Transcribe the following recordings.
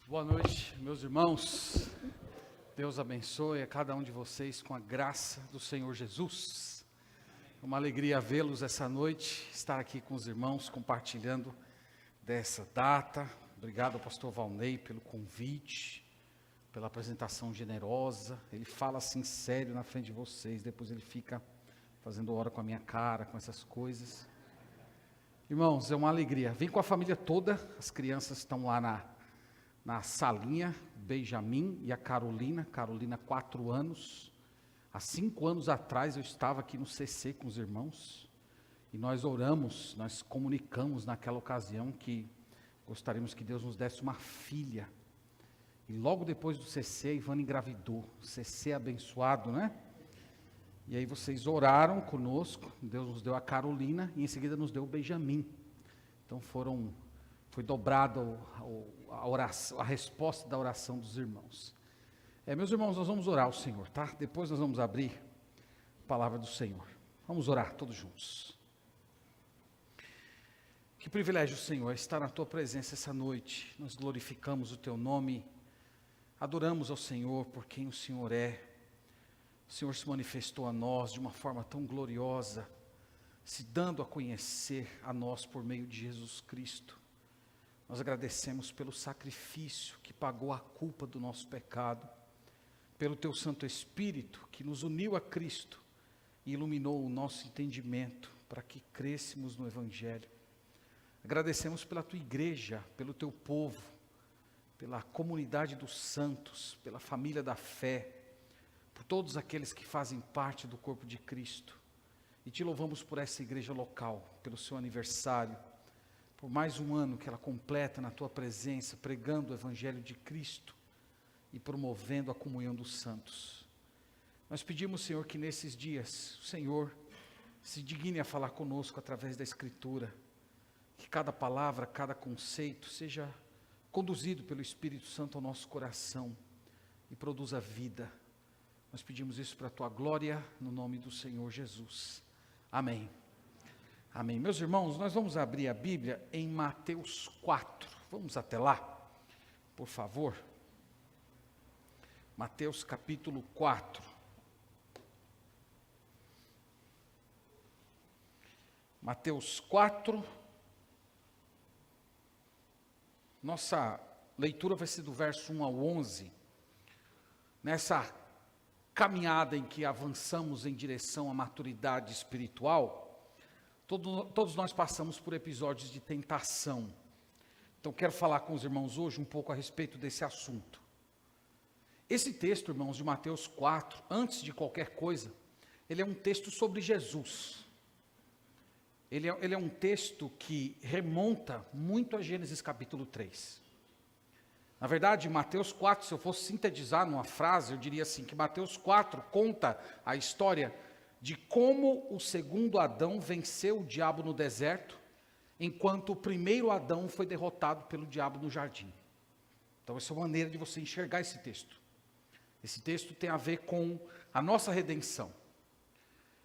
Boa noite, meus irmãos. Deus abençoe a cada um de vocês com a graça do Senhor Jesus. É uma alegria vê-los essa noite, estar aqui com os irmãos compartilhando dessa data. Obrigado ao pastor Valnei pelo convite, pela apresentação generosa. Ele fala assim sério na frente de vocês, depois ele fica fazendo hora com a minha cara, com essas coisas. Irmãos, é uma alegria. Vem com a família toda, as crianças estão lá na salinha, Benjamin e a Carolina, 4 anos. Há 5 anos atrás eu estava aqui no CC com os irmãos, e nós oramos, nós comunicamos naquela ocasião que gostaríamos que Deus nos desse uma filha. E logo depois do CC, a Ivana engravidou, CC abençoado, né? E aí vocês oraram conosco, Deus nos deu a Carolina, e em seguida nos deu o Benjamin. Então foi dobrado a resposta da oração dos irmãos. Meus irmãos, nós vamos orar ao Senhor, tá? Depois nós vamos abrir a palavra do Senhor. Vamos orar todos juntos. Que privilégio, Senhor, estar na Tua presença essa noite. Nós glorificamos o Teu nome, adoramos ao Senhor por quem o Senhor é. O Senhor se manifestou a nós de uma forma tão gloriosa, se dando a conhecer a nós por meio de Jesus Cristo. Nós agradecemos pelo sacrifício que pagou a culpa do nosso pecado, pelo Teu Santo Espírito que nos uniu a Cristo e iluminou o nosso entendimento para que crescêssemos no Evangelho. Agradecemos pela Tua igreja, pelo Teu povo, pela comunidade dos santos, pela família da fé, por todos aqueles que fazem parte do corpo de Cristo. E Te louvamos por essa igreja local, pelo seu aniversário, por mais um ano que ela completa na Tua presença, pregando o Evangelho de Cristo e promovendo a comunhão dos santos. Nós pedimos, Senhor, que nesses dias o Senhor se digne a falar conosco através da Escritura, que cada palavra, cada conceito seja conduzido pelo Espírito Santo ao nosso coração e produza vida. Nós pedimos isso para a Tua glória, no nome do Senhor Jesus. Amém. Amém. Meus irmãos, nós vamos abrir a Bíblia em Mateus 4. Vamos até lá, por favor. Mateus capítulo 4. Mateus 4. Nossa leitura vai ser do verso 1 ao 11. Nessa caminhada em que avançamos em direção à maturidade espiritual, todos nós passamos por episódios de tentação. Então quero falar com os irmãos hoje um pouco a respeito desse assunto. Esse texto, irmãos, de Mateus 4, antes de qualquer coisa, ele é um texto sobre Jesus. Ele é um texto que remonta muito a Gênesis capítulo 3. Na verdade, Mateus 4, se eu fosse sintetizar numa frase, eu diria assim, que Mateus 4 conta a história de como o segundo Adão venceu o diabo no deserto, enquanto o primeiro Adão foi derrotado pelo diabo no jardim. Então essa é uma maneira de você enxergar esse texto. Esse texto tem a ver com a nossa redenção.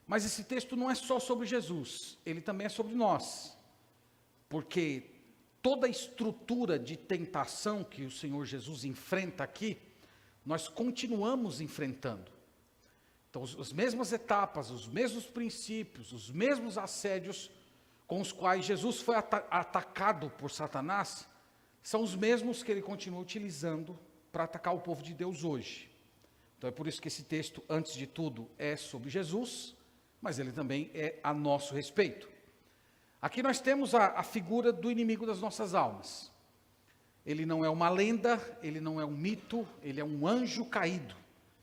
Mas esse texto não é só sobre Jesus, ele também é sobre nós. Porque toda a estrutura de tentação que o Senhor Jesus enfrenta aqui, nós continuamos enfrentando. Então, as mesmas etapas, os mesmos princípios, os mesmos assédios com os quais Jesus foi atacado por Satanás, são os mesmos que ele continua utilizando para atacar o povo de Deus hoje. Então, é por isso que esse texto, antes de tudo, é sobre Jesus, mas ele também é a nosso respeito. Aqui nós temos a figura do inimigo das nossas almas. Ele não é uma lenda, ele não é um mito, ele é um anjo caído,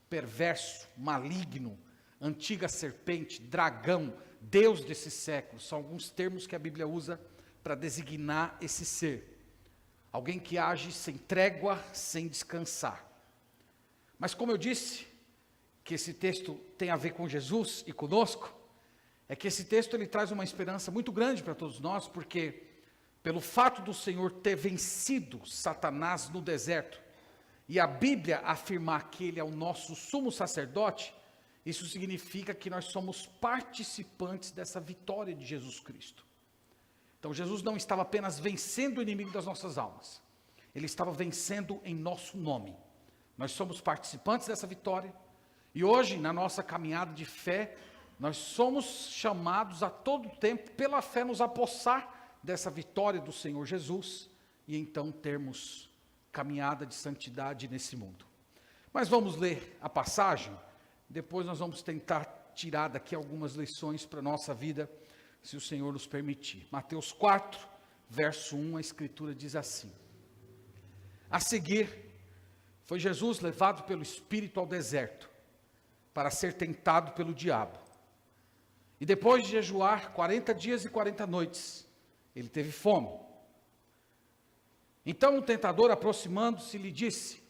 perverso, maligno, antiga serpente, dragão, Deus desse século. São alguns termos que a Bíblia usa para designar esse ser. Alguém que age sem trégua, sem descansar. Mas como eu disse, que esse texto tem a ver com Jesus e conosco, é que esse texto ele traz uma esperança muito grande para todos nós, porque pelo fato do Senhor ter vencido Satanás no deserto, e a Bíblia afirmar que ele é o nosso sumo sacerdote, isso significa que nós somos participantes dessa vitória de Jesus Cristo. Então Jesus não estava apenas vencendo o inimigo das nossas almas, ele estava vencendo em nosso nome. Nós somos participantes dessa vitória, e hoje, na nossa caminhada de fé, nós somos chamados a todo tempo, pela fé, nos apossar dessa vitória do Senhor Jesus, e então termos caminhada de santidade nesse mundo. Mas vamos ler a passagem, depois nós vamos tentar tirar daqui algumas lições para a nossa vida, se o Senhor nos permitir. Mateus 4, verso 1, a Escritura diz assim: a seguir, foi Jesus levado pelo Espírito ao deserto, para ser tentado pelo diabo. E depois de jejuar 40 dias e 40 noites, ele teve fome. Então o tentador, aproximando-se, lhe disse: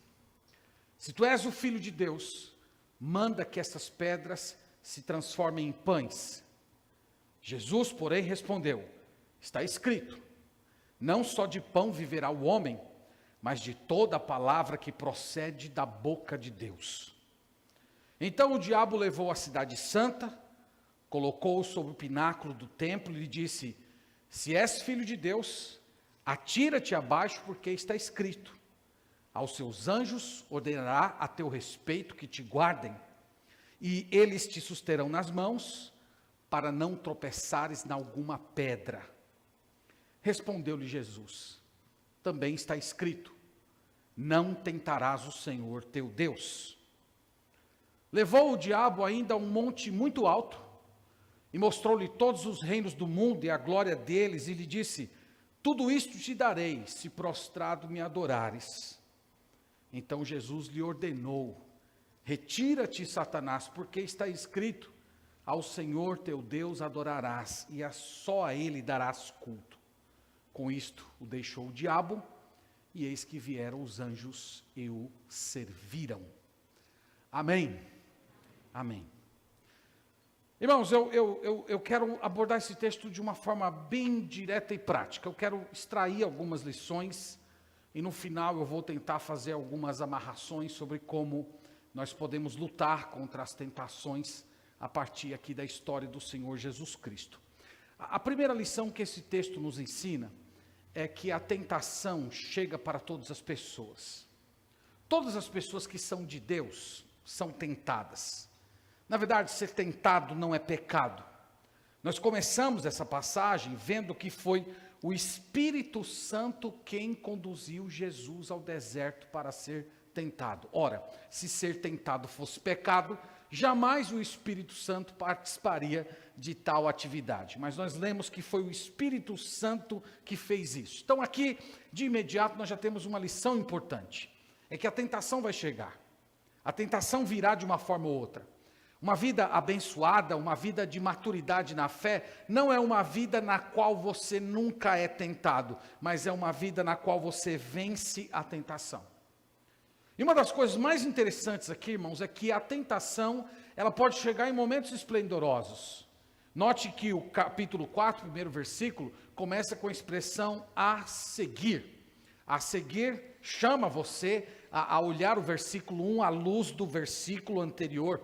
se tu és o Filho de Deus, manda que essas pedras se transformem em pães. Jesus, porém, respondeu: está escrito, não só de pão viverá o homem, mas de toda a palavra que procede da boca de Deus. Então o diabo levou a cidade santa, colocou-o sobre o pináculo do templo e lhe disse: se és filho de Deus, atira-te abaixo, porque está escrito, aos seus anjos ordenará a teu respeito que te guardem, e eles te susterão nas mãos, para não tropeçares em alguma pedra. Respondeu-lhe Jesus: também está escrito, não tentarás o Senhor teu Deus. Levou o diabo ainda a um monte muito alto, e mostrou-lhe todos os reinos do mundo e a glória deles, e lhe disse: tudo isto te darei, se prostrado me adorares. Então Jesus lhe ordenou: retira-te, Satanás, porque está escrito, ao Senhor teu Deus adorarás, e só a ele darás culto. Com isto o deixou o diabo, e eis que vieram os anjos e o serviram. Amém. Amém. Irmãos, eu quero abordar esse texto de uma forma bem direta e prática. Eu quero extrair algumas lições, e no final eu vou tentar fazer algumas amarrações sobre como nós podemos lutar contra as tentações a partir aqui da história do Senhor Jesus Cristo. A primeira lição que esse texto nos ensina é que a tentação chega para todas as pessoas. Todas as pessoas que são de Deus são tentadas. Na verdade, ser tentado não é pecado. Nós começamos essa passagem vendo que foi o Espírito Santo quem conduziu Jesus ao deserto para ser tentado. Ora, se ser tentado fosse pecado, jamais o Espírito Santo participaria de tal atividade. Mas nós lemos que foi o Espírito Santo que fez isso. Então aqui, de imediato, nós já temos uma lição importante. É que a tentação vai chegar. A tentação virá de uma forma ou outra. Uma vida abençoada, uma vida de maturidade na fé, não é uma vida na qual você nunca é tentado, mas é uma vida na qual você vence a tentação. E uma das coisas mais interessantes aqui, irmãos, é que a tentação, ela pode chegar em momentos esplendorosos. Note que o capítulo 4, primeiro versículo, começa com a expressão a seguir. A seguir chama você a olhar o versículo 1 à luz do versículo anterior.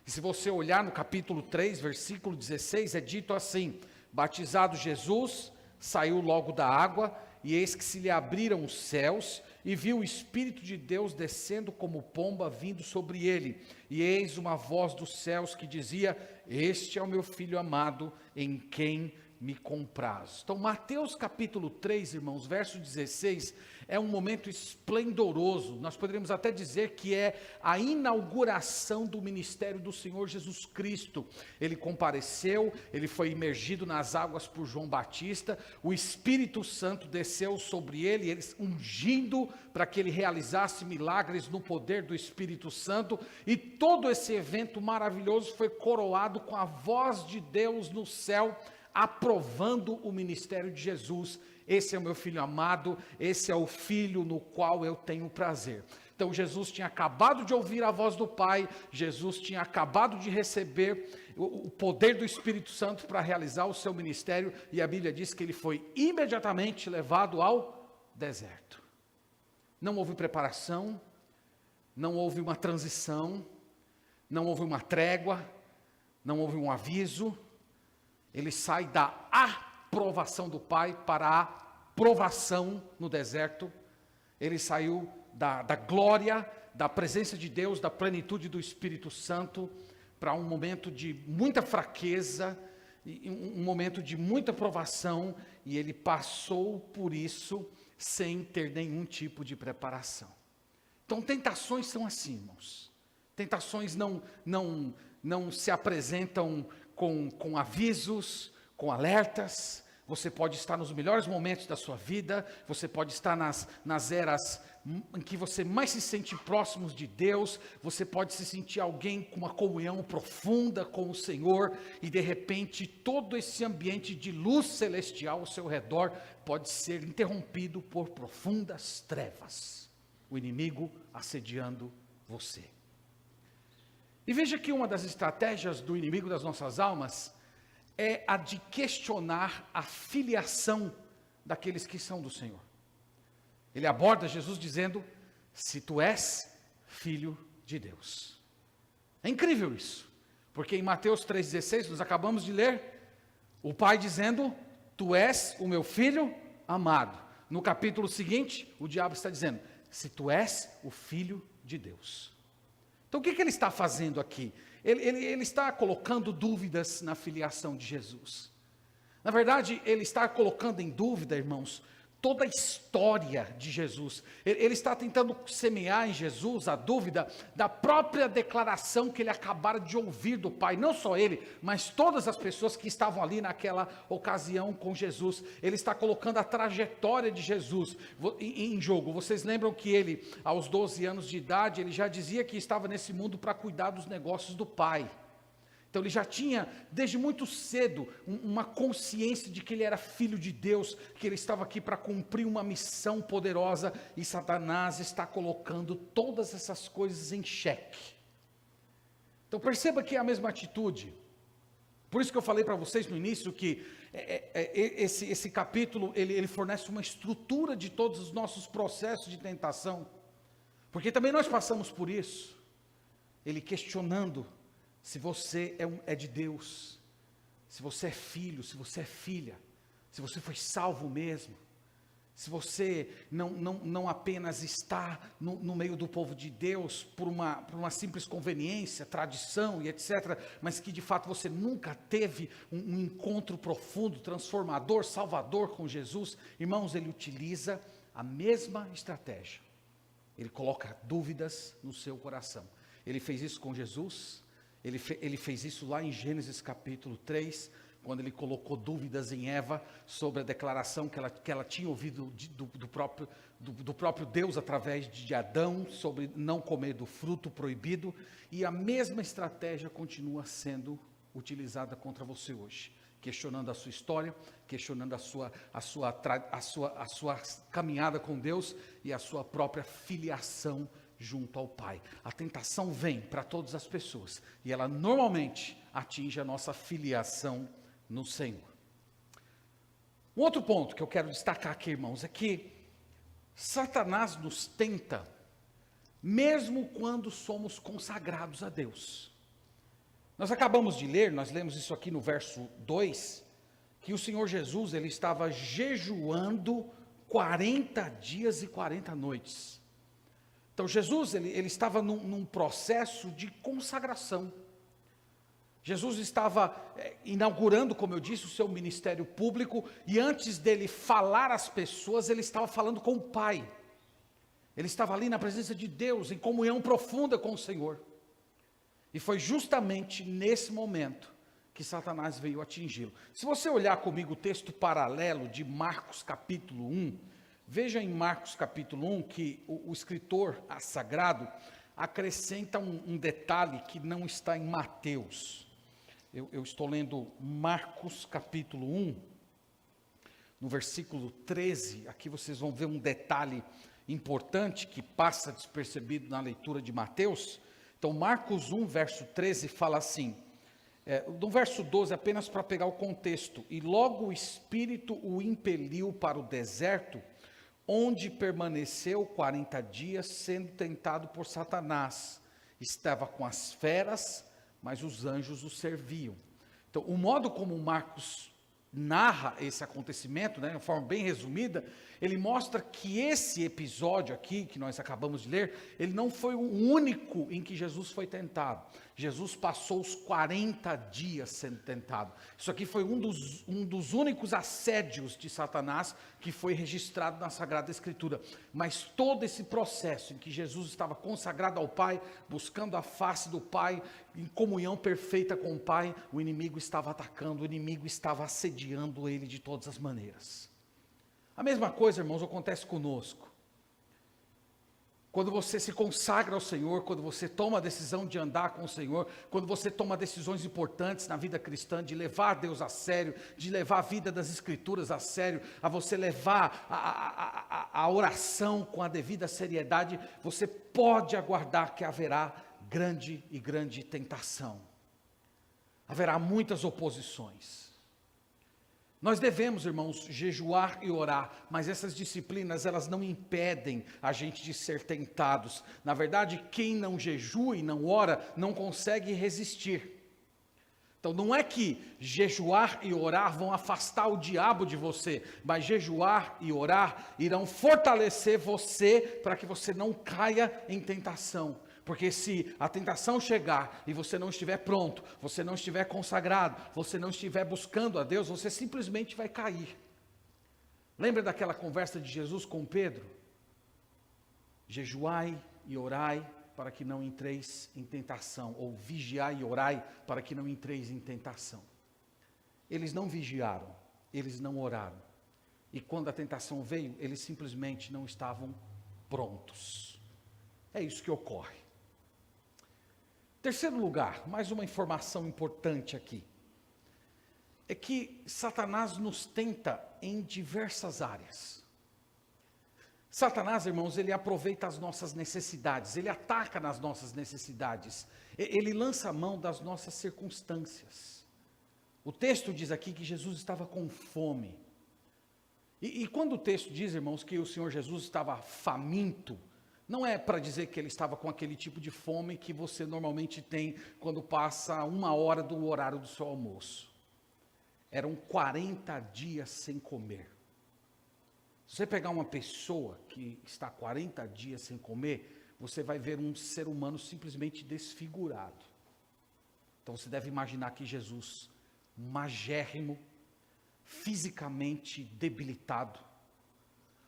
E se você olhar no capítulo 3, versículo 16, é dito assim: batizado Jesus, saiu logo da água, e eis que se lhe abriram os céus, e viu o Espírito de Deus descendo como pomba vindo sobre ele. E eis uma voz dos céus que dizia: este é o meu Filho amado, em quem me compraz. Então, Mateus capítulo 3, irmãos, verso 16, é um momento esplendoroso. Nós poderíamos até dizer que é a inauguração do ministério do Senhor Jesus Cristo. Ele compareceu, ele foi imergido nas águas por João Batista, o Espírito Santo desceu sobre ele, ele ungindo para que ele realizasse milagres no poder do Espírito Santo, e todo esse evento maravilhoso foi coroado com a voz de Deus no céu, aprovando o ministério de Jesus. Esse é o meu Filho amado, esse é o Filho no qual eu tenho prazer. Então Jesus tinha acabado de ouvir a voz do Pai, Jesus tinha acabado de receber o poder do Espírito Santo para realizar o seu ministério, e a Bíblia diz que ele foi imediatamente levado ao deserto. Não houve preparação, não houve uma transição, não houve uma trégua, não houve um aviso. Ele sai da aprovação do Pai para a provação no deserto. ele saiu da glória, da presença de Deus, da plenitude do Espírito Santo, para um momento de muita fraqueza, um momento de muita provação, e ele passou por isso sem ter nenhum tipo de preparação. Então, tentações são assim, irmãos. Tentações não se apresentam com avisos, com alertas. Você pode estar nos melhores momentos da sua vida, você pode estar nas eras em que você mais se sente próximos de Deus, você pode se sentir alguém com uma comunhão profunda com o Senhor, e de repente todo esse ambiente de luz celestial ao seu redor pode ser interrompido por profundas trevas, o inimigo assediando você. E veja que uma das estratégias do inimigo das nossas almas é a de questionar a filiação daqueles que são do Senhor. Ele aborda Jesus dizendo: se tu és filho de Deus. É incrível isso, porque em Mateus 3,16, nós acabamos de ler, o Pai dizendo: tu és o meu filho amado. No capítulo seguinte, o diabo está dizendo: se tu és o filho de Deus. Então o que ele está fazendo aqui? Ele está colocando dúvidas na filiação de Jesus. Na verdade, ele está colocando em dúvida, irmãos, toda a história de Jesus. Ele está tentando semear em Jesus a dúvida da própria declaração que ele acabara de ouvir do Pai. Não só ele, mas todas as pessoas que estavam ali naquela ocasião com Jesus. Ele está colocando a trajetória de Jesus em jogo. Vocês lembram que ele, aos 12 anos de idade, ele já dizia que estava nesse mundo para cuidar dos negócios do Pai. Então ele já tinha, desde muito cedo, uma consciência de que ele era filho de Deus, que ele estava aqui para cumprir uma missão poderosa, e Satanás está colocando todas essas coisas em xeque. Então perceba que é a mesma atitude. Por isso que eu falei para vocês no início que esse capítulo, ele fornece uma estrutura de todos os nossos processos de tentação, porque também nós passamos por isso, ele questionando se você é de Deus, se você é filho, se você é filha, se você foi salvo mesmo, se você não apenas está no meio do povo de Deus por uma simples conveniência, tradição e etc., mas que de fato você nunca teve um encontro profundo, transformador, salvador com Jesus. Irmãos, ele utiliza a mesma estratégia, ele coloca dúvidas no seu coração. Ele fez isso com Jesus. Ele fez isso lá em Gênesis capítulo 3, quando ele colocou dúvidas em Eva sobre a declaração que ela tinha ouvido do próprio Deus através de Adão, sobre não comer do fruto proibido, e a mesma estratégia continua sendo utilizada contra você hoje, questionando a sua história, questionando a sua caminhada com Deus e a sua própria filiação junto ao Pai. A tentação vem para todas as pessoas, e ela normalmente atinge a nossa filiação no Senhor. Um outro ponto que eu quero destacar aqui, irmãos, é que Satanás nos tenta, mesmo quando somos consagrados a Deus. Nós acabamos de ler, nós lemos isso aqui no verso 2, que o Senhor Jesus, ele estava jejuando 40 dias e 40 noites. Então Jesus, ele estava num processo de consagração. Jesus estava inaugurando, como eu disse, o seu ministério público, e antes dele falar às pessoas, ele estava falando com o Pai. Ele estava ali na presença de Deus, em comunhão profunda com o Senhor. E foi justamente nesse momento que Satanás veio atingi-lo. Se você olhar comigo o texto paralelo de Marcos capítulo 1, veja em Marcos capítulo 1 que o escritor sagrado acrescenta um detalhe que não está em Mateus. Eu estou lendo Marcos capítulo 1, no versículo 13, aqui vocês vão ver um detalhe importante que passa despercebido na leitura de Mateus. Então Marcos 1, verso 13 fala assim, no verso 12, apenas para pegar o contexto: e logo o Espírito o impeliu para o deserto, onde permaneceu 40 dias, sendo tentado por Satanás. Estava com as feras, mas os anjos o serviam. Então, o modo como Marcos narra esse acontecimento, né, de uma forma bem resumida, ele mostra que esse episódio aqui, que nós acabamos de ler, ele não foi o único em que Jesus foi tentado. Jesus passou os 40 dias sendo tentado. Isso aqui foi um dos únicos assédios de Satanás que foi registrado na Sagrada Escritura. Mas todo esse processo em que Jesus estava consagrado ao Pai, buscando a face do Pai, em comunhão perfeita com o Pai, o inimigo estava atacando, o inimigo estava assediando ele de todas as maneiras. A mesma coisa, irmãos, acontece conosco. Quando você se consagra ao Senhor, quando você toma a decisão de andar com o Senhor, quando você toma decisões importantes na vida cristã, de levar Deus a sério, de levar a vida das Escrituras a sério, a você levar a oração com a devida seriedade, você pode aguardar que haverá grande tentação. Haverá muitas oposições. Nós devemos, irmãos, jejuar e orar, mas essas disciplinas, elas não impedem a gente de ser tentados. Na verdade, quem não jejua e não ora, não consegue resistir. Então, não é que jejuar e orar vão afastar o diabo de você, mas jejuar e orar irão fortalecer você para que você não caia em tentação. Porque se a tentação chegar e você não estiver pronto, você não estiver consagrado, você não estiver buscando a Deus, você simplesmente vai cair. Lembra daquela conversa de Jesus com Pedro? Jejuai e orai para que não entreis em tentação, ou vigiai e orai para que não entreis em tentação. Eles não vigiaram, eles não oraram. E quando a tentação veio, eles simplesmente não estavam prontos. É isso que ocorre. Terceiro lugar, mais uma informação importante aqui, é que Satanás nos tenta em diversas áreas. Satanás, irmãos, ele aproveita as nossas necessidades, ele ataca nas nossas necessidades, ele lança a mão das nossas circunstâncias. O texto diz aqui que Jesus estava com fome. E quando o texto diz, irmãos, que o Senhor Jesus estava faminto, não é para dizer que ele estava com aquele tipo de fome que você normalmente tem quando passa 1 hora do horário do seu almoço. Eram 40 dias sem comer. Se você pegar uma pessoa que está 40 dias sem comer, você vai ver um ser humano simplesmente desfigurado. Então você deve imaginar que Jesus, magérrimo, fisicamente debilitado.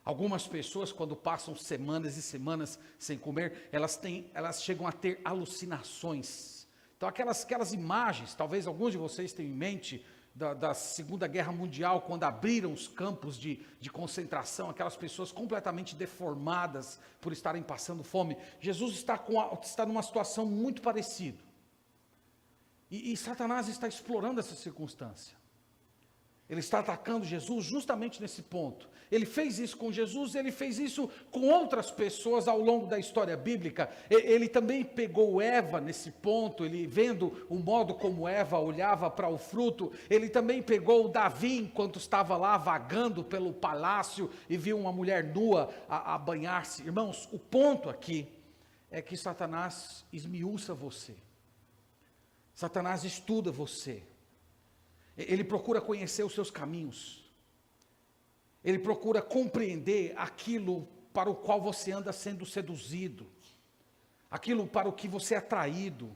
Algumas pessoas, quando passam semanas e semanas sem comer, elas chegam a ter alucinações. Então aquelas imagens, talvez alguns de vocês tenham em mente, da Segunda Guerra Mundial, quando abriram os campos de concentração, aquelas pessoas completamente deformadas por estarem passando fome. Jesus está numa situação muito parecida. E Satanás está explorando essa circunstância. Ele está atacando Jesus justamente nesse ponto. Ele fez isso com Jesus, ele fez isso com outras pessoas ao longo da história bíblica. Ele também pegou Eva nesse ponto, ele vendo o modo como Eva olhava para o fruto. Ele também pegou Davi enquanto estava lá vagando pelo palácio e viu uma mulher nua a banhar-se. Irmãos, o ponto aqui é que Satanás esmiuça você. Satanás estuda você. Ele procura conhecer os seus caminhos. Ele procura compreender aquilo para o qual você anda sendo seduzido. Aquilo para o que você é atraído.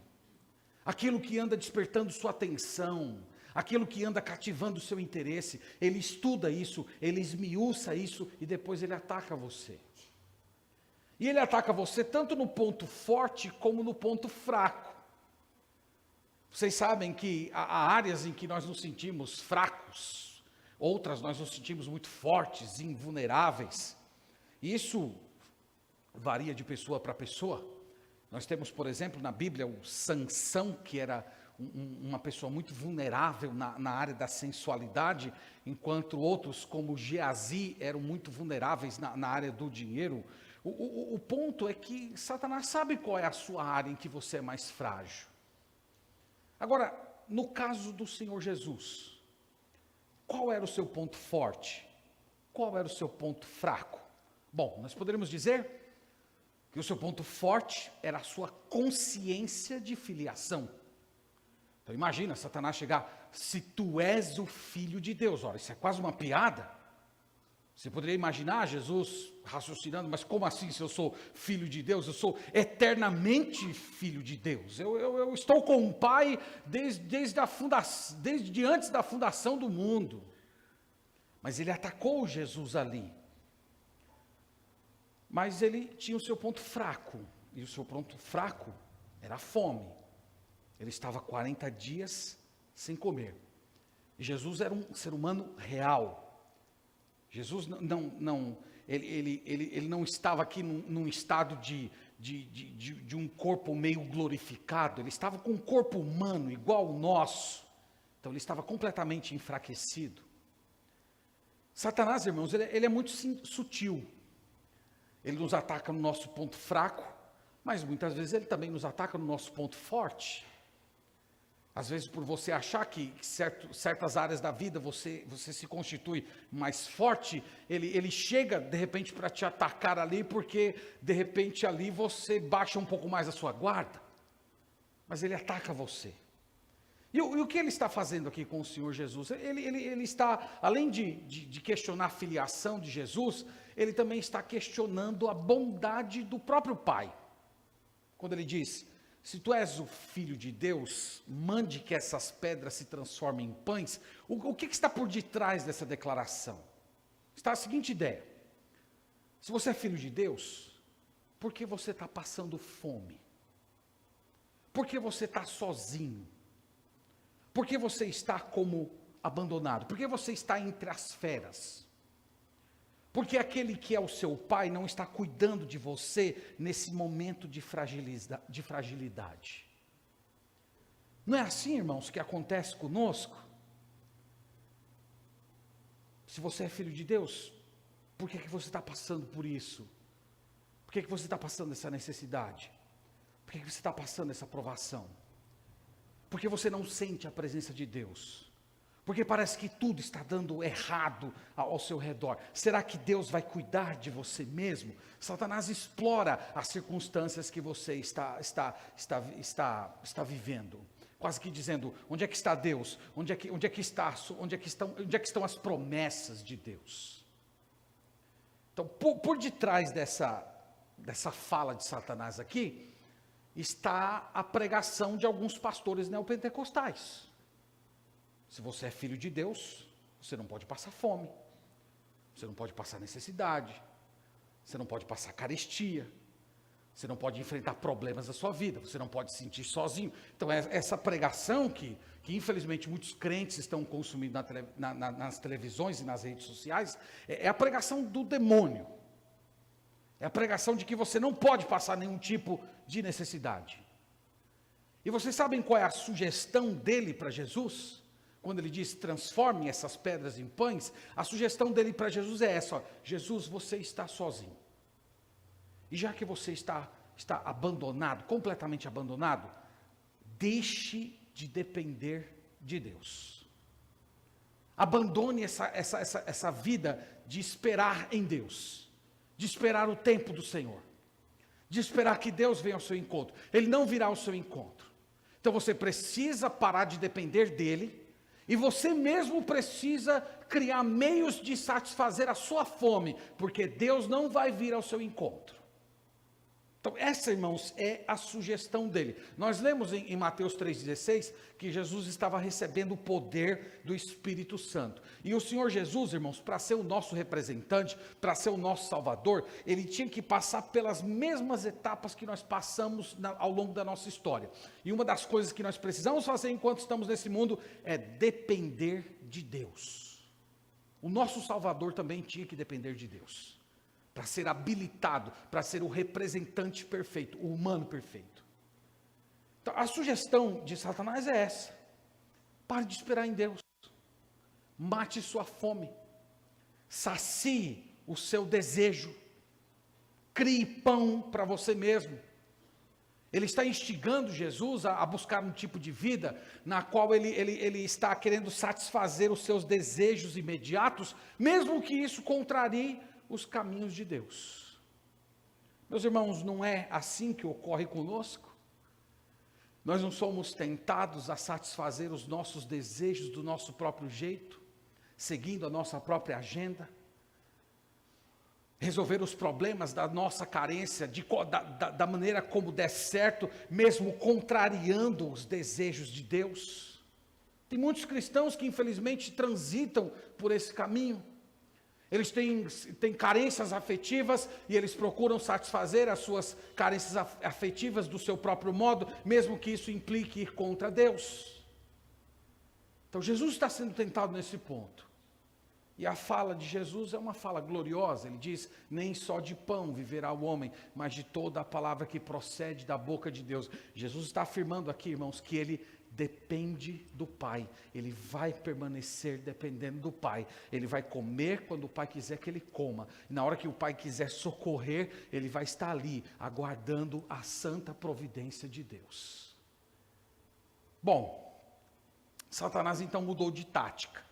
Aquilo que anda despertando sua atenção. Aquilo que anda cativando o seu interesse. Ele estuda isso, ele esmiuça isso e depois ele ataca você. E ele ataca você tanto no ponto forte como no ponto fraco. Vocês sabem que há áreas em que nós nos sentimos fracos, outras nós nos sentimos muito fortes, invulneráveis. E isso varia de pessoa para pessoa. Nós temos, por exemplo, na Bíblia, o Sansão, que era uma pessoa muito vulnerável na área da sensualidade, enquanto outros, como Geazi, eram muito vulneráveis na área do dinheiro. O ponto é que Satanás sabe qual é a sua área em que você é mais frágil. Agora, no caso do Senhor Jesus, qual era o seu ponto forte? Qual era o seu ponto fraco? Bom, nós poderíamos dizer que o seu ponto forte era a sua consciência de filiação. Então imagina Satanás chegar, se tu és o Filho de Deus. Ora, isso é quase uma piada. Você poderia imaginar Jesus raciocinando, mas como assim se eu sou Filho de Deus? Eu sou eternamente Filho de Deus. Eu estou com o Pai desde antes da fundação do mundo. Mas ele atacou Jesus ali. Mas ele tinha o seu ponto fraco. E o seu ponto fraco era a fome. Ele estava 40 dias sem comer. E Jesus era um ser humano real. Jesus ele não estava aqui num estado de um corpo meio glorificado. Ele estava com um corpo humano igual ao nosso. Então ele estava completamente enfraquecido. Satanás, irmãos, ele é muito sutil. Ele nos ataca no nosso ponto fraco, mas muitas vezes ele também nos ataca no nosso ponto forte. Às vezes por você achar que certas áreas da vida você se constitui mais forte, ele chega de repente para te atacar ali, porque de repente ali você baixa um pouco mais a sua guarda. Mas ele ataca você. E o que ele está fazendo aqui com o Senhor Jesus? Ele está, além de questionar a filiação de Jesus, ele também está questionando a bondade do próprio Pai. Quando ele diz, se tu és o Filho de Deus, mande que essas pedras se transformem em pães. O que está por detrás dessa declaração? Está a seguinte ideia. Se você é Filho de Deus, por que você está passando fome? Por que você está sozinho? Por que você está como abandonado? Por que você está entre as feras? Porque aquele que é o seu pai não está cuidando de você nesse momento de fragilidade. Não é assim, irmãos, que acontece conosco? Se você é filho de Deus, por que você está passando por isso? Por que você está passando essa necessidade? Por que você está passando essa provação? Porque você não sente a presença de Deus. Porque parece que tudo está dando errado ao seu redor. Será que Deus vai cuidar de você mesmo? Satanás explora as circunstâncias que você está vivendo. Quase que dizendo, onde é que está Deus? Onde é que estão as promessas de Deus? Então, por detrás dessa fala de Satanás aqui, está a pregação de alguns pastores neopentecostais. Se você é filho de Deus, você não pode passar fome, você não pode passar necessidade, você não pode passar carestia, você não pode enfrentar problemas da sua vida, você não pode se sentir sozinho. Então essa pregação que infelizmente muitos crentes estão consumindo nas televisões e nas redes sociais, é a pregação do demônio. É a pregação de que você não pode passar nenhum tipo de necessidade. E vocês sabem qual é a sugestão dele para Jesus? Quando ele diz, transforme essas pedras em pães, a sugestão dele para Jesus é essa, ó, Jesus, você está sozinho. E já que você está abandonado, completamente abandonado, deixe de depender de Deus. Abandone essa vida de esperar em Deus, de esperar o tempo do Senhor, de esperar que Deus venha ao seu encontro. Ele não virá ao seu encontro. Então você precisa parar de depender dele, e você mesmo precisa criar meios de satisfazer a sua fome, porque Deus não vai vir ao seu encontro. Então essa, irmãos, é a sugestão dele. Nós lemos em Mateus 3,16, que Jesus estava recebendo o poder do Espírito Santo. E o Senhor Jesus, irmãos, para ser o nosso representante, para ser o nosso Salvador, ele tinha que passar pelas mesmas etapas que nós passamos ao longo da nossa história. E uma das coisas que nós precisamos fazer enquanto estamos nesse mundo é depender de Deus. O nosso Salvador também tinha que depender de Deus, para ser habilitado, para ser o representante perfeito, o humano perfeito. Então, a sugestão de Satanás é essa: pare de esperar em Deus, mate sua fome, sacie o seu desejo, crie pão para você mesmo. Ele está instigando Jesus a buscar um tipo de vida na qual ele está querendo satisfazer os seus desejos imediatos, mesmo que isso contrarie os caminhos de Deus. Meus irmãos, não é assim que ocorre conosco? Nós não somos tentados a satisfazer os nossos desejos do nosso próprio jeito, seguindo a nossa própria agenda, resolver os problemas da nossa carência, da maneira como der certo, mesmo contrariando os desejos de Deus. Tem muitos cristãos que infelizmente transitam por esse caminho. Eles têm carências afetivas e eles procuram satisfazer as suas carências afetivas do seu próprio modo, mesmo que isso implique ir contra Deus. Então Jesus está sendo tentado nesse ponto. E a fala de Jesus é uma fala gloriosa. Ele diz, nem só de pão viverá o homem, mas de toda a palavra que procede da boca de Deus. Jesus está afirmando aqui, irmãos, que ele depende do Pai. Ele vai permanecer dependendo do Pai. Ele vai comer quando o Pai quiser que ele coma. E na hora que o Pai quiser socorrer, ele vai estar ali, aguardando a santa providência de Deus. Bom, Satanás então mudou de tática.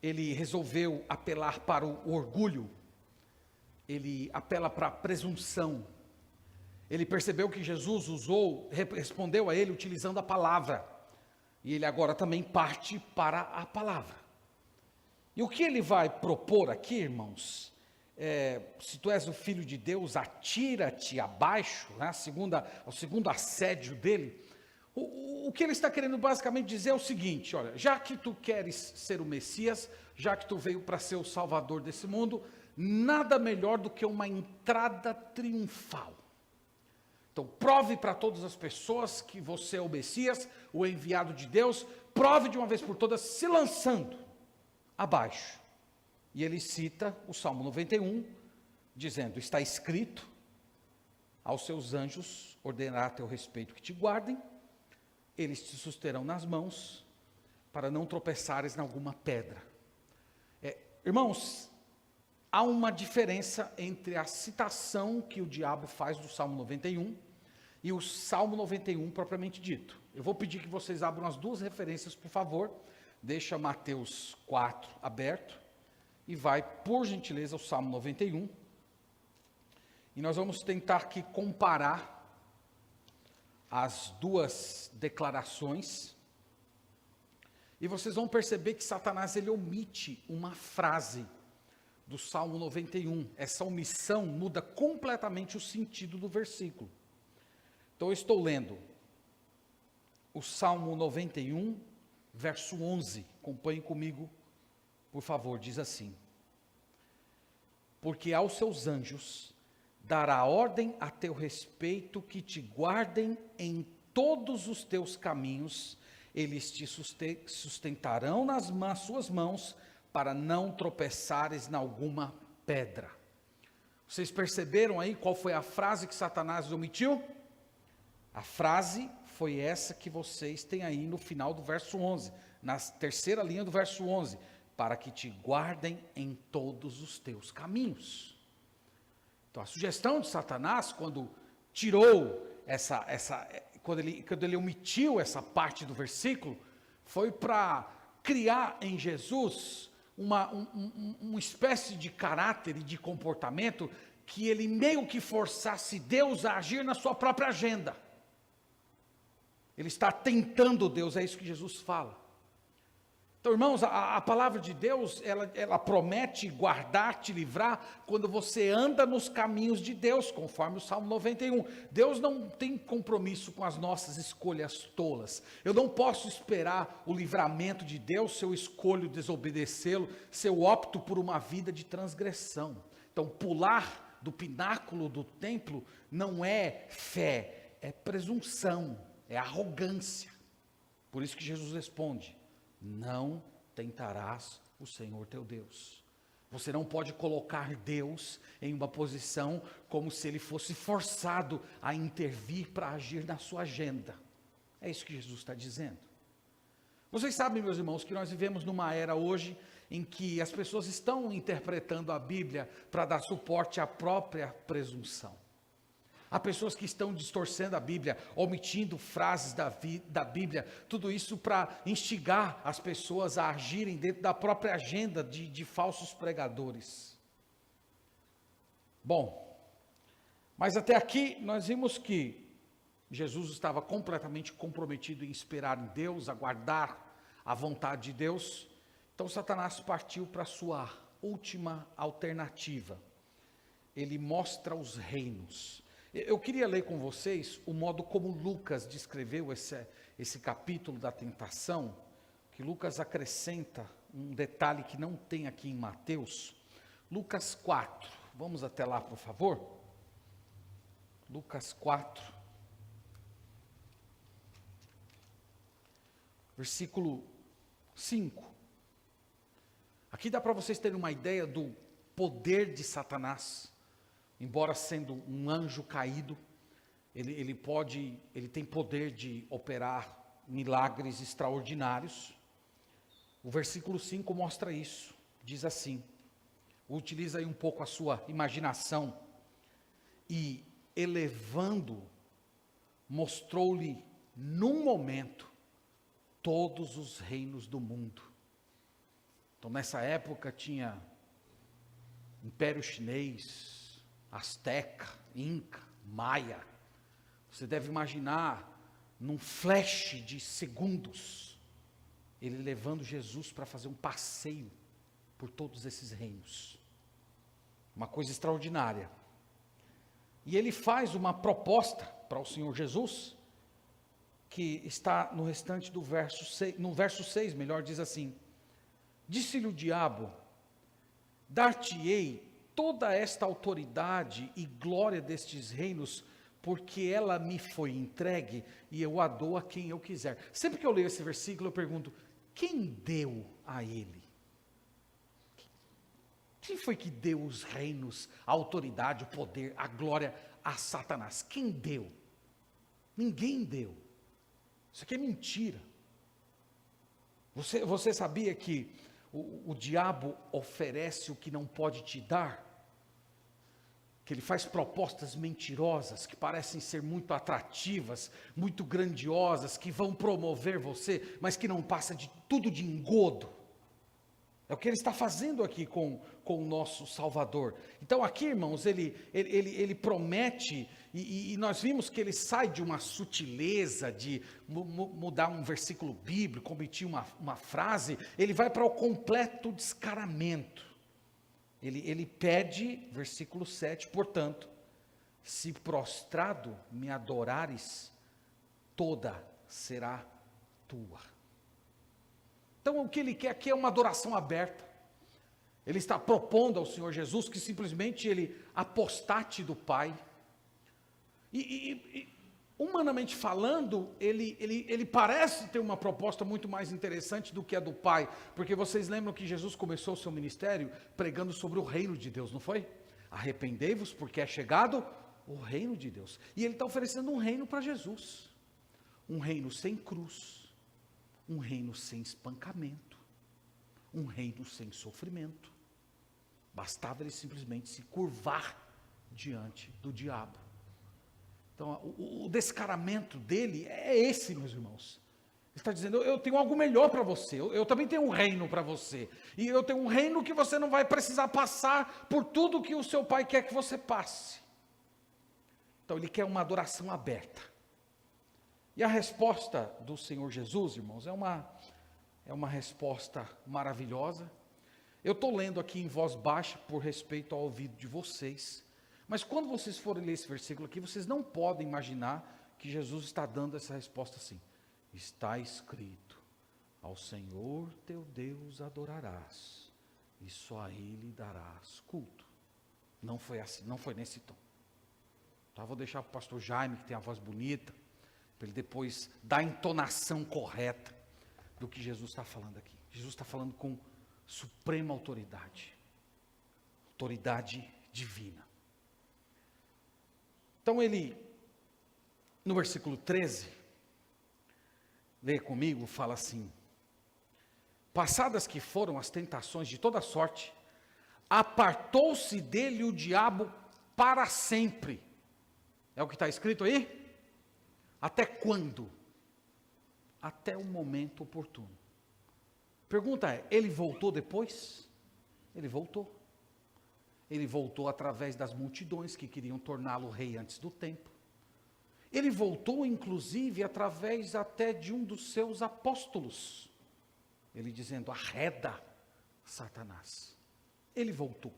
Ele resolveu apelar para o orgulho, ele apela para a presunção. Ele percebeu que Jesus respondeu a ele utilizando a palavra, e ele agora também parte para a palavra. E o que ele vai propor aqui, irmãos, se tu és o Filho de Deus, atira-te abaixo, né, o segundo assédio dele. O que ele está querendo basicamente dizer é o seguinte, olha, já que tu queres ser o Messias, já que tu veio para ser o Salvador desse mundo, nada melhor do que uma entrada triunfal. Então prove para todas as pessoas que você é o Messias, o enviado de Deus, prove de uma vez por todas se lançando abaixo. E ele cita o Salmo 91, dizendo, está escrito, aos seus anjos ordenará a teu respeito que te guardem, eles te susterão nas mãos, para não tropeçares em alguma pedra. Irmãos, há uma diferença entre a citação que o diabo faz do Salmo 91 e o Salmo 91 propriamente dito. Eu vou pedir que vocês abram as duas referências, por favor. Deixa Mateus 4 aberto e vai, por gentileza, ao Salmo 91. E nós vamos tentar aqui comparar as duas declarações, e vocês vão perceber que Satanás ele omite uma frase do Salmo 91, essa omissão muda completamente o sentido do versículo. Então eu estou lendo o Salmo 91, verso 11, acompanhe comigo, por favor, diz assim, porque aos seus anjos dará ordem a teu respeito que te guardem em todos os teus caminhos, eles te sustentarão nas suas mãos, para não tropeçares em alguma pedra. Vocês perceberam aí qual foi a frase que Satanás omitiu? A frase foi essa que vocês têm aí no final do verso 11, na terceira linha do verso 11, para que te guardem em todos os teus caminhos. Então, a sugestão de Satanás, quando tirou quando ele omitiu essa parte do versículo, foi para criar em Jesus uma espécie de caráter e de comportamento que ele meio que forçasse Deus a agir na sua própria agenda. Ele está tentando Deus, é isso que Jesus fala. Então, irmãos, a palavra de Deus, ela promete guardar, te livrar, quando você anda nos caminhos de Deus, conforme o Salmo 91. Deus não tem compromisso com as nossas escolhas tolas. Eu não posso esperar o livramento de Deus se eu escolho desobedecê-lo, se eu opto por uma vida de transgressão. Então, pular do pináculo do templo não é fé, é presunção, é arrogância. Por isso que Jesus responde, não tentarás o Senhor teu Deus. Você não pode colocar Deus em uma posição como se ele fosse forçado a intervir para agir na sua agenda. É isso que Jesus está dizendo. Vocês sabem, meus irmãos, que nós vivemos numa era hoje em que as pessoas estão interpretando a Bíblia para dar suporte à própria presunção. Há pessoas que estão distorcendo a Bíblia, omitindo frases da Bíblia, tudo isso para instigar as pessoas a agirem dentro da própria agenda de falsos pregadores. Bom, mas até aqui nós vimos que Jesus estava completamente comprometido em esperar em Deus, aguardar a vontade de Deus. Então Satanás partiu para a sua última alternativa. Ele mostra os reinos. Eu queria ler com vocês o modo como Lucas descreveu esse capítulo da tentação, que Lucas acrescenta um detalhe que não tem aqui em Mateus. Lucas 4, vamos até lá, por favor. Lucas 4, versículo 5. Aqui dá para vocês terem uma ideia do poder de Satanás. Embora sendo um anjo caído, ele tem poder de operar milagres extraordinários. O versículo 5 mostra isso. Diz assim, utiliza aí um pouco a sua imaginação. E elevando, mostrou-lhe num momento todos os reinos do mundo. Então nessa época tinha Império Chinês, Azteca, Inca, Maia. Você deve imaginar, num flash de segundos, ele levando Jesus para fazer um passeio por todos esses reinos. Uma coisa extraordinária. E ele faz uma proposta para o Senhor Jesus, que está no restante do verso 6, no verso 6, melhor, diz assim: disse-lhe o diabo, dar-te-ei toda esta autoridade e glória destes reinos, porque ela me foi entregue e eu a dou a quem eu quiser. Sempre que eu leio esse versículo, eu pergunto, quem deu a ele? Quem foi que deu os reinos, a autoridade, o poder, a glória a Satanás? Quem deu? Ninguém deu. Isso aqui é mentira. Você sabia que o diabo oferece o que não pode te dar? Que ele faz propostas mentirosas, que parecem ser muito atrativas, muito grandiosas, que vão promover você, mas que não passa de tudo de engodo. É o que ele está fazendo aqui com o nosso Salvador. Então aqui, irmãos, ele promete, e nós vimos que ele sai de uma sutileza, de mudar um versículo bíblico, omitir uma frase, ele vai para o completo descaramento. Ele pede, versículo 7, portanto, se prostrado me adorares, toda será tua. Então o que ele quer aqui é uma adoração aberta. Ele está propondo ao Senhor Jesus que simplesmente ele apostate do Pai. E humanamente falando, ele parece ter uma proposta muito mais interessante do que a do Pai, porque vocês lembram que Jesus começou o seu ministério pregando sobre o reino de Deus, não foi? Arrependei-vos porque é chegado o reino de Deus, e ele está oferecendo um reino para Jesus, um reino sem cruz, um reino sem espancamento, um reino sem sofrimento. Bastava ele simplesmente se curvar diante do diabo. Então, o descaramento dele é esse, meus irmãos. Ele está dizendo, eu tenho algo melhor para você, eu também tenho um reino para você. E eu tenho um reino que você não vai precisar passar por tudo que o seu pai quer que você passe. Então, ele quer uma adoração aberta. E a resposta do Senhor Jesus, irmãos, é uma resposta maravilhosa. Eu estou lendo aqui em voz baixa por respeito ao ouvido de vocês. Mas quando vocês forem ler esse versículo aqui, vocês não podem imaginar que Jesus está dando essa resposta assim. Está escrito, ao Senhor teu Deus adorarás, e só a Ele darás culto. Não foi assim, não foi nesse tom. Então eu vou deixar para o pastor Jaime, que tem a voz bonita, para ele depois dar a entonação correta do que Jesus está falando aqui. Jesus está falando com suprema autoridade, autoridade divina. Então ele, no versículo 13, leia comigo, fala assim: passadas que foram as tentações de toda sorte, apartou-se dele o diabo para sempre. É o que está escrito aí? Até quando? Até o momento oportuno. Pergunta é, ele voltou depois? Ele voltou. Ele voltou através das multidões que queriam torná-lo rei antes do tempo. Ele voltou, inclusive, através até de um dos seus apóstolos. Ele dizendo, arreda Satanás. Ele voltou.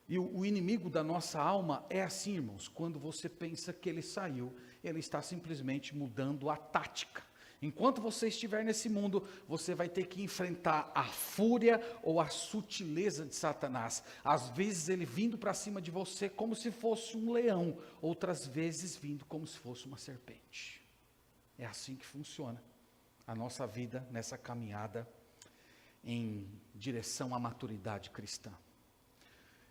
E o inimigo da nossa alma é assim, irmãos, quando você pensa que ele saiu, ele está simplesmente mudando a tática. Enquanto você estiver nesse mundo, você vai ter que enfrentar a fúria ou a sutileza de Satanás. Às vezes ele vindo para cima de você como se fosse um leão, outras vezes vindo como se fosse uma serpente. É assim que funciona a nossa vida nessa caminhada em direção à maturidade cristã.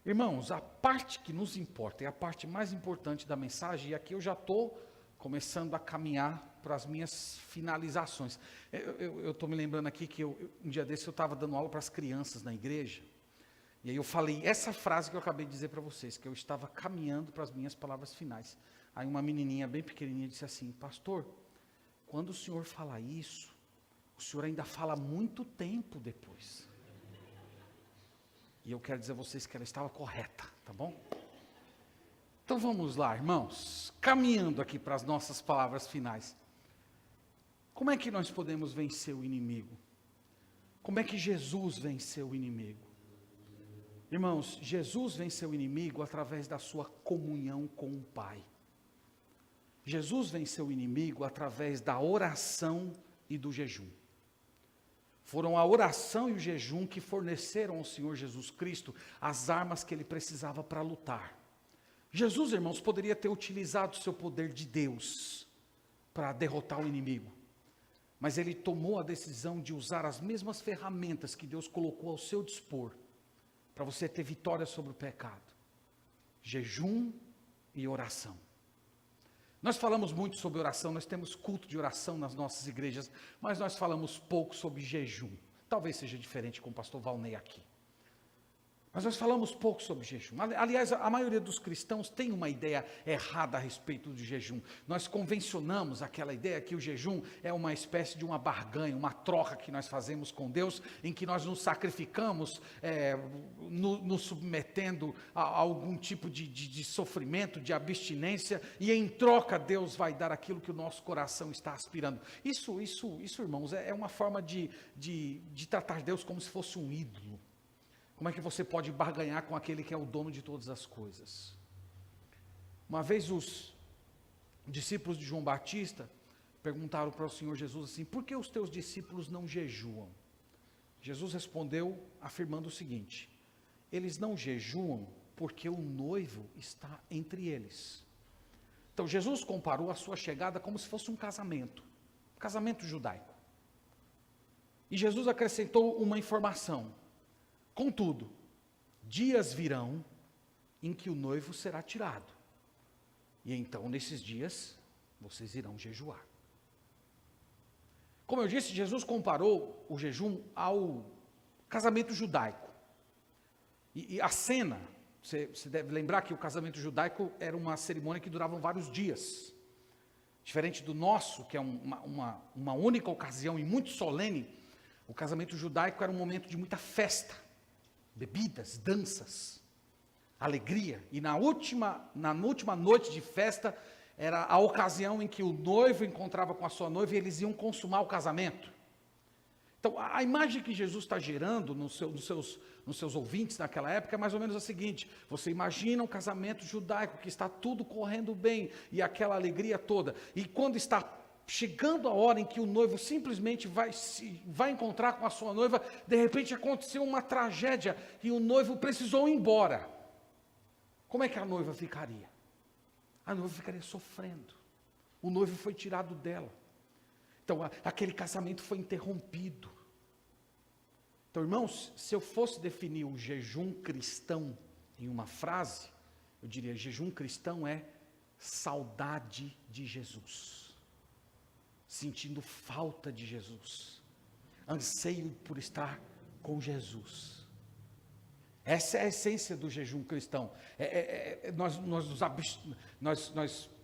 Irmãos, a parte que nos importa, é a parte mais importante da mensagem, e aqui eu já estou começando a caminhar para as minhas finalizações. Eu estou me lembrando aqui que um dia desse eu estava dando aula para as crianças na igreja, e aí eu falei essa frase que eu acabei de dizer para vocês, que eu estava caminhando para as minhas palavras finais. Aí uma menininha bem pequenininha disse assim, pastor, quando o senhor fala isso, o senhor ainda fala muito tempo depois. E eu quero dizer a vocês que ela estava correta, tá bom? Então vamos lá, irmãos, caminhando aqui para as nossas palavras finais. Como é que nós podemos vencer o inimigo? Como é que Jesus venceu o inimigo? Irmãos, Jesus venceu o inimigo através da sua comunhão com o Pai. Jesus venceu o inimigo através da oração e do jejum. Foram a oração e o jejum que forneceram ao Senhor Jesus Cristo as armas que ele precisava para lutar. Jesus, irmãos, poderia ter utilizado o seu poder de Deus para derrotar o inimigo. Mas ele tomou a decisão de usar as mesmas ferramentas que Deus colocou ao seu dispor para você ter vitória sobre o pecado. Jejum e oração. Nós falamos muito sobre oração, nós temos culto de oração nas nossas igrejas, mas nós falamos pouco sobre jejum. Talvez seja diferente com o pastor Valnei aqui. Mas nós falamos pouco sobre jejum. Aliás, a maioria dos cristãos tem uma ideia errada a respeito do jejum. Nós convencionamos aquela ideia que o jejum é uma espécie de uma barganha, uma troca que nós fazemos com Deus, em que nós nos sacrificamos, nos submetendo a algum tipo de sofrimento, de abstinência, e em troca Deus vai dar aquilo que o nosso coração está aspirando. Isso, irmãos, é uma forma de tratar Deus como se fosse um ídolo. Como é que você pode barganhar com aquele que é o dono de todas as coisas? Uma vez os discípulos de João Batista perguntaram para o Senhor Jesus assim, por que os teus discípulos não jejuam? Jesus respondeu afirmando o seguinte, eles não jejuam porque o noivo está entre eles. Então Jesus comparou a sua chegada como se fosse um casamento judaico. E Jesus acrescentou uma informação. Contudo, dias virão em que o noivo será tirado. E então, nesses dias, vocês irão jejuar. Como eu disse, Jesus comparou o jejum ao casamento judaico. E a cena, você deve lembrar que o casamento judaico era uma cerimônia que durava vários dias. Diferente do nosso, que é uma única ocasião e muito solene, o casamento judaico era um momento de muita festa. Bebidas, danças, alegria. E na última noite de festa, era a ocasião em que o noivo encontrava com a sua noiva e eles iam consumar o casamento. Então, a imagem que Jesus está gerando nos seus ouvintes naquela época é mais ou menos a seguinte: você imagina um casamento judaico que está tudo correndo bem e aquela alegria toda. E quando está chegando a hora em que o noivo simplesmente vai encontrar com a sua noiva, de repente aconteceu uma tragédia e o noivo precisou ir embora. Como é que a noiva ficaria? A noiva ficaria sofrendo. O noivo foi tirado dela. Então, aquele casamento foi interrompido. Então, irmãos, se eu fosse definir o jejum cristão em uma frase, eu diria: jejum cristão é saudade de Jesus. Sentindo falta de Jesus, anseio por estar com Jesus. Essa é a essência do jejum cristão. Nós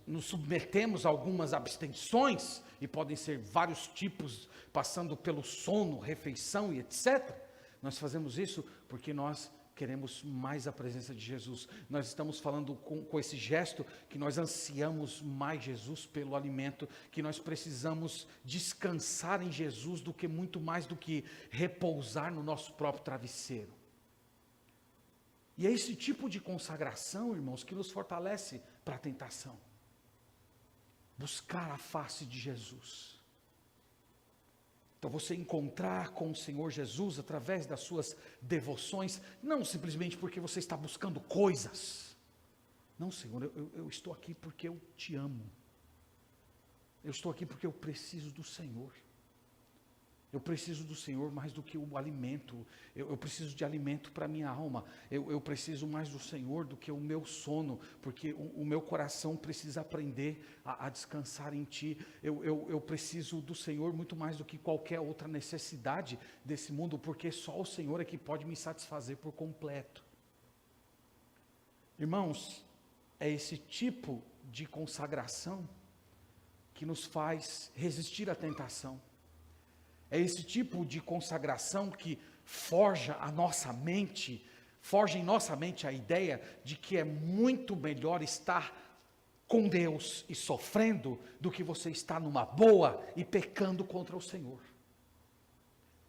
nos submetemos a algumas abstenções, e podem ser vários tipos, passando pelo sono, refeição e etc. Nós fazemos isso porque nós queremos mais a presença de Jesus. Nós estamos falando com esse gesto que nós ansiamos mais Jesus pelo alimento, que nós precisamos descansar em Jesus do que muito mais do que repousar no nosso próprio travesseiro. E é esse tipo de consagração, irmãos, que nos fortalece para a tentação. Buscar a face de Jesus. Então você encontrar com o Senhor Jesus através das suas devoções, não simplesmente porque você está buscando coisas. Não, Senhor, eu estou aqui porque eu te amo. Eu estou aqui porque eu preciso do Senhor. Eu preciso do Senhor mais do que o alimento. Eu preciso de alimento para a minha alma. Eu preciso mais do Senhor do que o meu sono, porque o meu coração precisa aprender a descansar em Ti. Eu preciso do Senhor muito mais do que qualquer outra necessidade desse mundo, porque só o Senhor é que pode me satisfazer por completo. Irmãos, é esse tipo de consagração que nos faz resistir à tentação. É esse tipo de consagração que forja em nossa mente a ideia de que é muito melhor estar com Deus e sofrendo do que você estar numa boa e pecando contra o Senhor.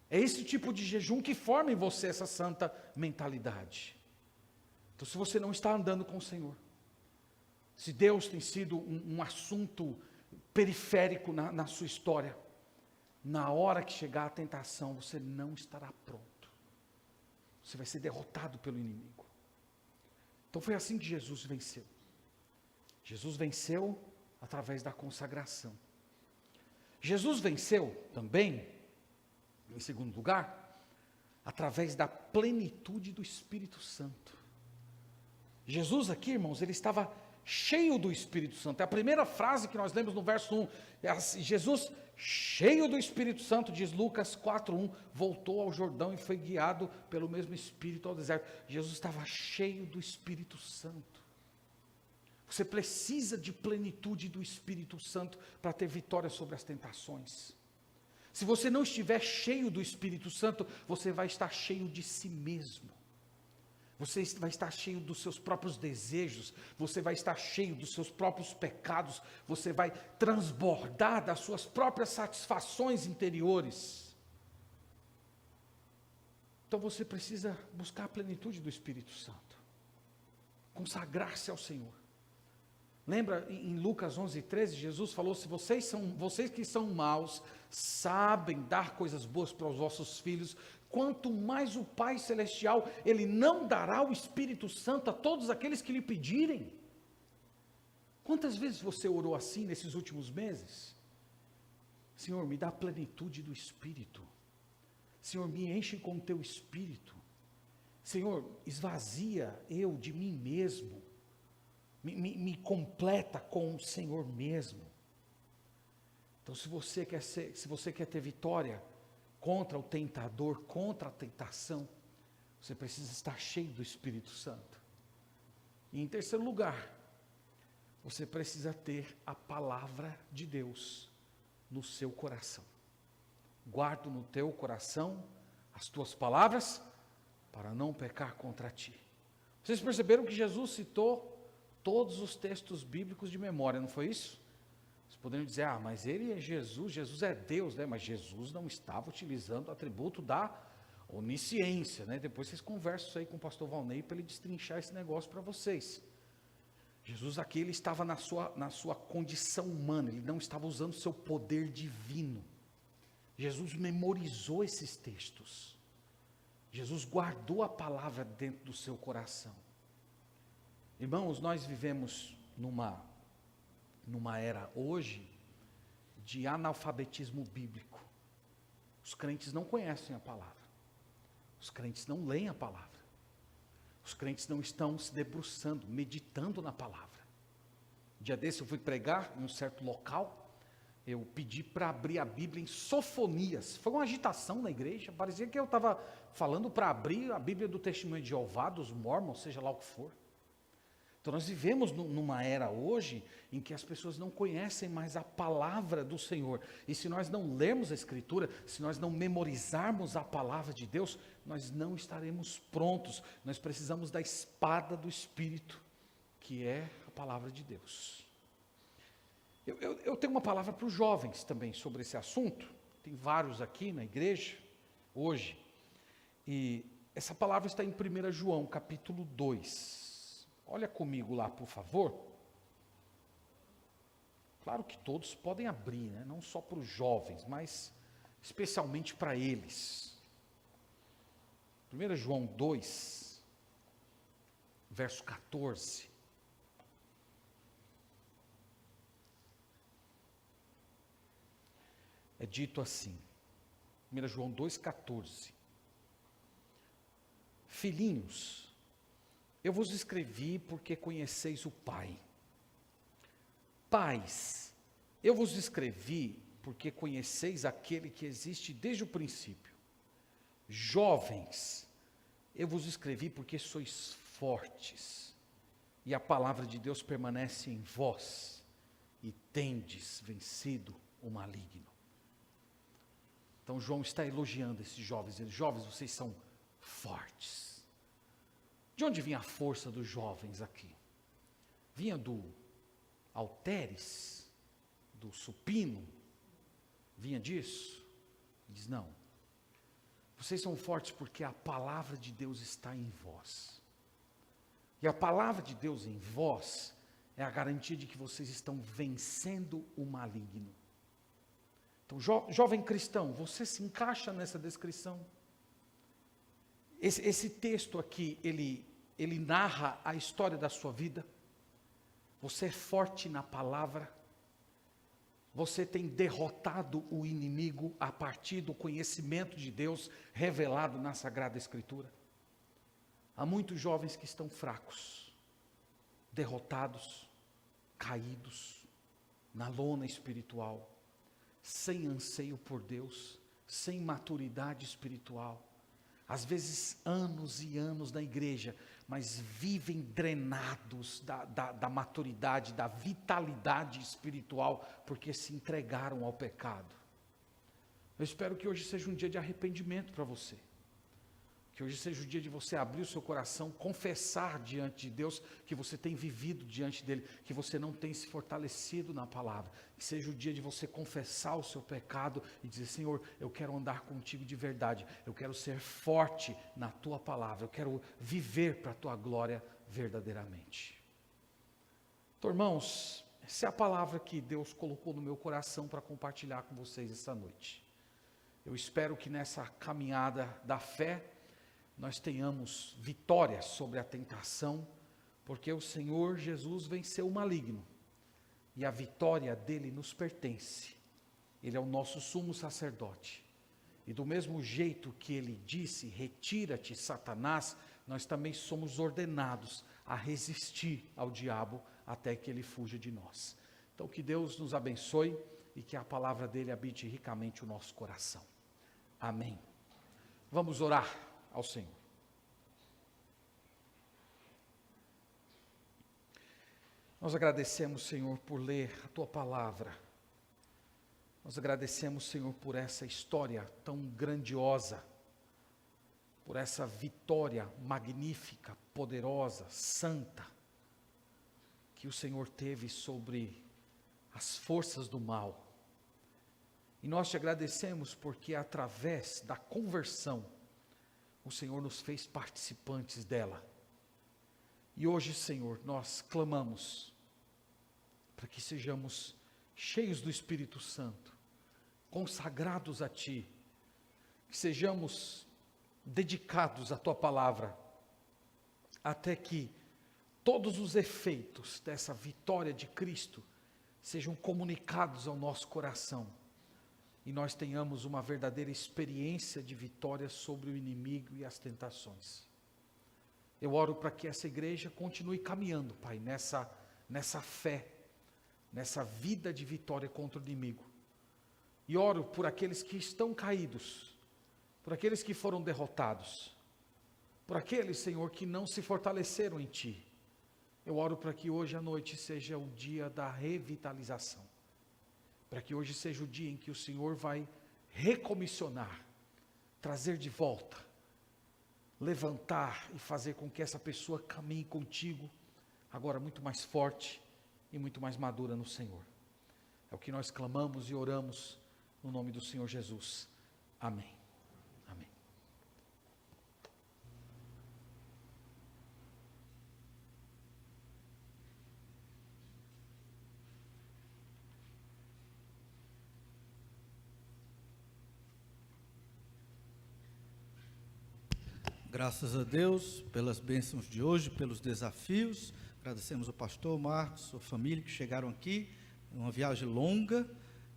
É esse tipo de jejum que forma em você essa santa mentalidade. Então, se você não está andando com o Senhor, se Deus tem sido um assunto periférico na sua história, na hora que chegar a tentação, você não estará pronto. Você vai ser derrotado pelo inimigo. Então foi assim que Jesus venceu. Jesus venceu através da consagração. Jesus venceu também, em segundo lugar, através da plenitude do Espírito Santo. Jesus aqui, irmãos, ele estava cheio do Espírito Santo. É a primeira frase que nós lemos no verso 1. É assim, Jesus, cheio do Espírito Santo, diz Lucas 4:1, voltou ao Jordão e foi guiado pelo mesmo Espírito ao deserto. Jesus estava cheio do Espírito Santo. Você precisa de plenitude do Espírito Santo para ter vitória sobre as tentações. Se você não estiver cheio do Espírito Santo, você vai estar cheio de si mesmo. Você vai estar cheio dos seus próprios desejos, você vai estar cheio dos seus próprios pecados, você vai transbordar das suas próprias satisfações interiores. Então você precisa buscar a plenitude do Espírito Santo, consagrar-se ao Senhor. Lembra em Lucas 11:13, Jesus falou: se vocês que são maus, sabem dar coisas boas para os vossos filhos, quanto mais o Pai Celestial, Ele não dará o Espírito Santo a todos aqueles que lhe pedirem. Quantas vezes você orou assim nesses últimos meses? Senhor, me dá a plenitude do Espírito. Senhor, me enche com o Teu Espírito. Senhor, esvazia eu de mim mesmo. Me completa com o Senhor mesmo. Então, se você quer ter vitória contra o tentador, contra a tentação, você precisa estar cheio do Espírito Santo. E em terceiro lugar, você precisa ter a palavra de Deus no seu coração. Guarda no teu coração as tuas palavras, para não pecar contra ti. Vocês perceberam que Jesus citou todos os textos bíblicos de memória, não foi isso? Vocês poderiam dizer, mas ele é Jesus é Deus, né? Mas Jesus não estava utilizando o atributo da onisciência, né? Depois vocês conversam isso aí com o pastor Valnei para ele destrinchar esse negócio para vocês. Jesus aqui, ele estava na sua condição humana, ele não estava usando o seu poder divino. Jesus memorizou esses textos. Jesus guardou a palavra dentro do seu coração. Irmãos, nós vivemos numa era hoje de analfabetismo bíblico. Os crentes não conhecem a palavra. Os crentes não leem a palavra. Os crentes não estão se debruçando, meditando na palavra. Dia desse eu fui pregar em um certo local, eu pedi para abrir a Bíblia em Sofonias. Foi uma agitação na igreja, parecia que eu estava falando para abrir a Bíblia do Testemunho de Jeová, dos Mormons, seja lá o que for. Então nós vivemos numa era hoje em que as pessoas não conhecem mais a palavra do Senhor. E se nós não lermos a Escritura, se nós não memorizarmos a palavra de Deus, nós não estaremos prontos. Nós precisamos da espada do Espírito, que é a palavra de Deus. Eu tenho uma palavra para os jovens também sobre esse assunto. Tem vários aqui na igreja hoje. E essa palavra está em 1 João, capítulo 2. Olha comigo lá, por favor. Claro que todos podem abrir, né? Não só para os jovens, mas especialmente para eles. 1 João 2, verso 14. É dito assim, 1 João 2,14. Filhinhos, eu vos escrevi porque conheceis o Pai. Pais, eu vos escrevi porque conheceis aquele que existe desde o princípio. Jovens, eu vos escrevi porque sois fortes, e a palavra de Deus permanece em vós, e tendes vencido o maligno. Então João está elogiando esses jovens, dizendo, jovens, vocês são fortes. De onde vinha a força dos jovens aqui? Vinha do halteres, do supino? Vinha disso? Ele diz, não. Vocês são fortes porque a palavra de Deus está em vós. E a palavra de Deus em vós é a garantia de que vocês estão vencendo o maligno. Então, jovem cristão, você se encaixa nessa descrição? Esse texto aqui, ele narra a história da sua vida. Você é forte na palavra. Você tem derrotado o inimigo a partir do conhecimento de Deus revelado na Sagrada Escritura. Há muitos jovens que estão fracos, derrotados, caídos, na lona espiritual, sem anseio por Deus, sem maturidade espiritual. Às vezes anos e anos na igreja, mas vivem drenados da maturidade, da vitalidade espiritual, porque se entregaram ao pecado. Eu espero que hoje seja um dia de arrependimento para você. Que hoje seja o dia de você abrir o seu coração, confessar diante de Deus que você tem vivido diante dEle, que você não tem se fortalecido na palavra. Que seja o dia de você confessar o seu pecado e dizer, Senhor, eu quero andar contigo de verdade. Eu quero ser forte na Tua palavra. Eu quero viver para a Tua glória verdadeiramente. Então, irmãos, essa é a palavra que Deus colocou no meu coração para compartilhar com vocês essa noite. Eu espero que nessa caminhada da fé, nós tenhamos vitória sobre a tentação, porque o Senhor Jesus venceu o maligno, e a vitória dele nos pertence. Ele é o nosso sumo sacerdote, e do mesmo jeito que ele disse, retira-te, Satanás, nós também somos ordenados a resistir ao diabo, até que ele fuja de nós. Então que Deus nos abençoe, e que a palavra dele habite ricamente o nosso coração. Amém. Vamos orar ao Senhor. Nós agradecemos, Senhor, por ler a Tua palavra. Nós agradecemos, Senhor, por essa história tão grandiosa, por essa vitória magnífica, poderosa, santa, que o Senhor teve sobre as forças do mal. E nós te agradecemos porque através da conversão, o Senhor nos fez participantes dela. E hoje, Senhor, nós clamamos para que sejamos cheios do Espírito Santo, consagrados a Ti, que sejamos dedicados à Tua palavra, até que todos os efeitos dessa vitória de Cristo sejam comunicados ao nosso coração, e nós tenhamos uma verdadeira experiência de vitória sobre o inimigo e as tentações. Eu oro para que essa igreja continue caminhando, Pai, nessa fé, nessa vida de vitória contra o inimigo. E oro por aqueles que estão caídos, por aqueles que foram derrotados, por aqueles, Senhor, que não se fortaleceram em Ti. Eu oro para que hoje à noite seja o dia da revitalização, para que hoje seja o dia em que o Senhor vai recomissionar, trazer de volta, levantar e fazer com que essa pessoa caminhe contigo, agora muito mais forte e muito mais madura no Senhor. É o que nós clamamos e oramos no nome do Senhor Jesus. Amém. Amém. Graças a Deus pelas bênçãos de hoje, pelos desafios. Agradecemos ao pastor Marcos, sua família que chegaram aqui, uma viagem longa,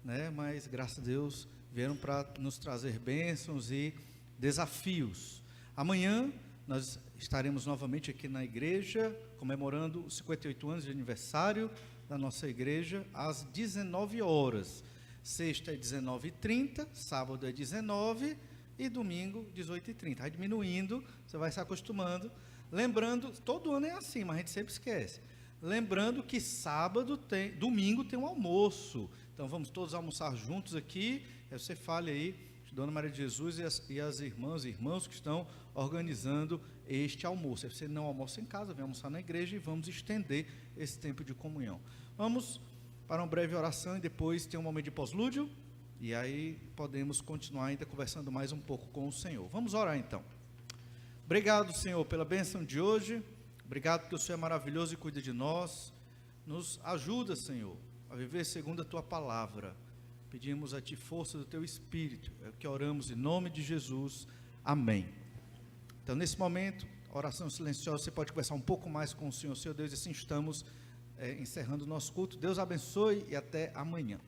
né? Mas graças a Deus vieram para nos trazer bênçãos e desafios. Amanhã nós estaremos novamente aqui na igreja, comemorando os 58 anos de aniversário da nossa igreja, às 19 horas. Sexta é 19h30, sábado é 19h e domingo 18h30. Vai diminuindo, você vai se acostumando. Lembrando, todo ano é assim, mas a gente sempre esquece. Lembrando que domingo tem um almoço. Então vamos todos almoçar juntos aqui. Aí você fale aí, Dona Maria de Jesus e as irmãs e irmãos que estão organizando este almoço. Aí você não almoça em casa, vem almoçar na igreja e vamos estender esse tempo de comunhão. Vamos para uma breve oração e depois tem um momento de pós-lúdio. E aí podemos continuar ainda conversando mais um pouco com o Senhor. Vamos orar então. Obrigado, Senhor, pela bênção de hoje. Obrigado porque o Senhor é maravilhoso e cuida de nós. Nos ajuda, Senhor, a viver segundo a Tua palavra. Pedimos a Ti força do Teu Espírito. É o que oramos em nome de Jesus. Amém. Então, nesse momento, oração silenciosa, você pode conversar um pouco mais com o Senhor. Senhor Deus, e assim estamos encerrando o nosso culto. Deus abençoe e até amanhã.